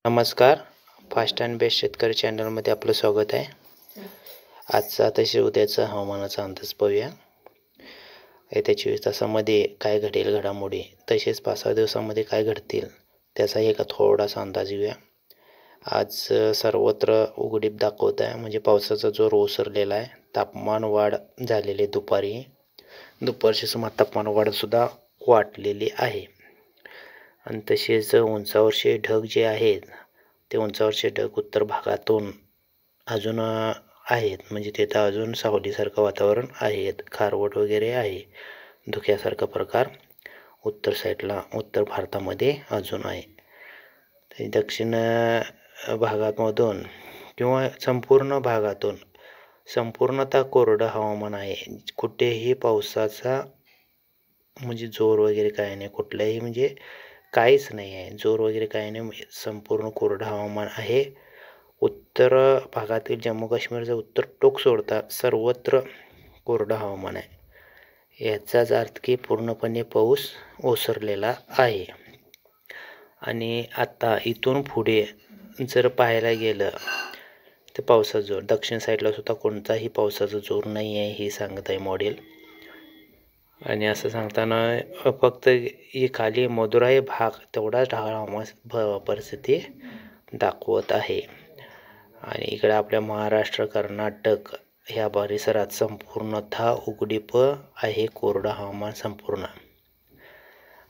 नमस्कार. Fast and best शेतकरी चॅनलमध्ये आपलं स्वागत आहे. आजचा तसेच उद्याचा हवामानाचा अंदाज पाहूया. येत्या 24 तासामध्ये काय घडेल घडामोडी, तसेच 5-6 दिवसामध्ये काय घडतील त्याचा एक थोडासा अंदाज घेऊया. आज सर्वत्र उघडीप दाखवत आहे, म्हणजे पावसाचा जोर ओसरलेला आहे. तापमान वाढ झालेली दुपारची सुमार तापमान वाढसुद्धा वाढलेली आहे. आणि तसेच उंचावरचे ढग जे आहेत ते उंचावरचे ढग उत्तर भागातून अजून आहेत, म्हणजे तिथं अजून सावलीसारखं वातावरण आहे, खारवट वगैरे आहे. धुक्यासारखा प्रकार उत्तर भारतामध्ये अजून आहे. दक्षिण भागामधून किंवा संपूर्ण भागातून संपूर्णतः कोरडं हवामान आहे. कुठेही पावसाचा म्हणजे जोर वगैरे काय नाही, कुठल्याही म्हणजे काहीच नाही आहे, जोर वगैरे काही नाही. संपूर्ण कोरडं हवामान आहे. उत्तर भागातील जम्मू काश्मीरचं उत्तर टोक सोडता सर्वत्र कोरडं हवामान आहे. याचाच अर्थ की पूर्णपणे पाऊस ओसरलेला आहे. आणि आता इथून पुढे जर पाहायला गेलं तर पावसाचा जोर दक्षिण साईडला सुद्धा कोणताही पावसाचा जोर नाही आहे हे सांगत आहे मॉडेल. आणि असं सांगताना फक्त ही खाली मदुराई भाग तेवढाच ढगाळ हवामान परिस्थिती दाखवत आहे. आणि इकडे आपल्या महाराष्ट्र कर्नाटक ह्या परिसरात संपूर्णतः उघडीप आहे, कोरडं हवामान संपूर्ण.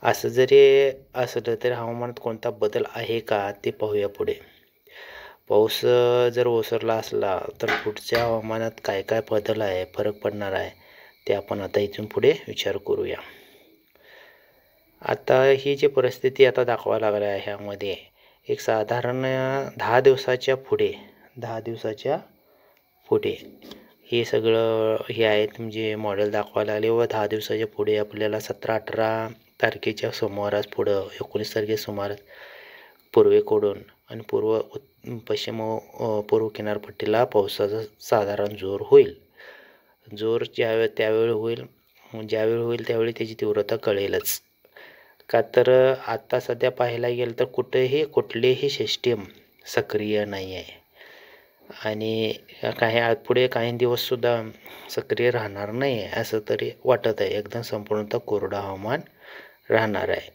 असं जरी असलं तरी हवामानात कोणता बदल आहे का ते पाहूया पुढे. पाऊस जर ओसरला असला तर पुढच्या हवामानात काय काय बदल आहे, फरक पडणार आहे ते आपण आता इथून पुढे विचार करूया. आता ही जी परिस्थिती आता दाखवायला लागली आहे ह्यामध्ये एक साधारण 10 दिवसाच्या पुढे हे सगळं हे आहेत, म्हणजे मॉडेल दाखवायला लागले. व 10 दिवसाच्या पुढे आपल्याला 17-18 तारखेच्या सुमारास पुढं 19 तारखेच्या सुमारास पूर्वेकडून आणि पूर्व किनारपट्टीला पावसाचा साधारण जोर होईल. जोर ज्यावेळी होईल त्यावेळी त्याची तीव्रता कळेलच. का तर आता सध्या पाहायला गेलं तर कुठलेही सिस्टीम सक्रिय नाही आहे आणि पुढे काही दिवससुद्धा सक्रिय राहणार नाही आहे असं तरी वाटत आहे. एकदम संपूर्णतः कोरडं हवामान राहणार आहे.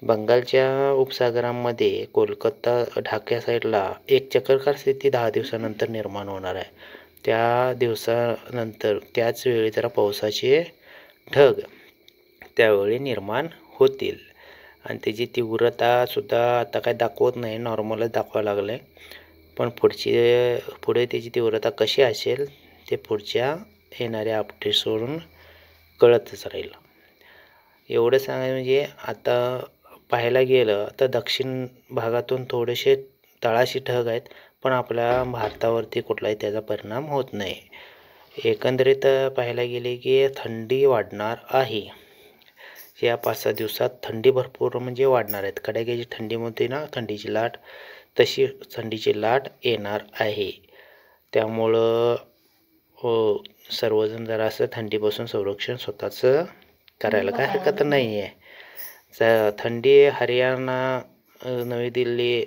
बंगालच्या उपसागरामध्ये कोलकाता ढाका साईडला एक चक्राकार स्थिती 10 दिवसानंतर निर्माण होणार आहे. त्या दिवसानंतर त्याच वेळी जरा पावसाचे ढग त्यावेळी निर्माण होतील आणि त्याची तीव्रतासुद्धा आता काय दाखवत नाही, नॉर्मलच दाखवायला लागलं आहे. पण पुढे त्याची तीव्रता कशी असेल ते पुढच्या येणाऱ्या अपडेट्सवरून कळतच राहील. एवढं सांगायचं म्हणजे आता पाहायला गेलं तर दक्षिण भागातून थोडेसे तळाशी ढग आहेत, पण आपल्या भारतावरती कुठलाही त्याचा परिणाम होत नाही. एकंदरीत पाहायला गेले की थंडी वाढणार आहे. या 5-6 दिवसात थंडी भरपूर म्हणजे वाढणार आहेत. कडाक्याची थंडीमध्ये थंडीची लाट तशी थंडीची लाट येणार आहे. त्यामुळं सर्वजण जरासं थंडीपासून संरक्षण स्वतःचं करायला काय हरकत नाही आहे. थंडी हरियाणा, नवी दिल्ली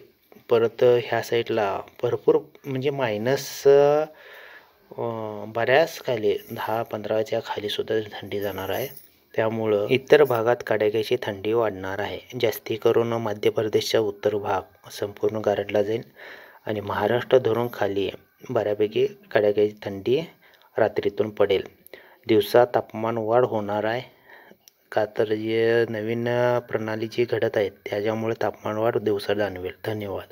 परत ह्या साईडला भरपूर म्हणजे मायनस बऱ्याच खाली 10-15च्या खालीसुद्धा थंडी जाणार आहे. त्यामुळं इतर भागात कडाक्याची थंडी वाढणार आहे. जास्ती करून मध्य प्रदेशचा उत्तर भाग संपूर्ण गारठला जाईल आणि महाराष्ट्र धरून खाली बऱ्यापैकी कडाक्याची थंडी रात्रीतून पडेल. दिवसा तापमान वाढ होणार आहे, का तर जे नवीन प्रणाली जी घडत आहेत त्याच्यामुळे तापमान वाढ दिवसा जाणवेल. धन्यवाद.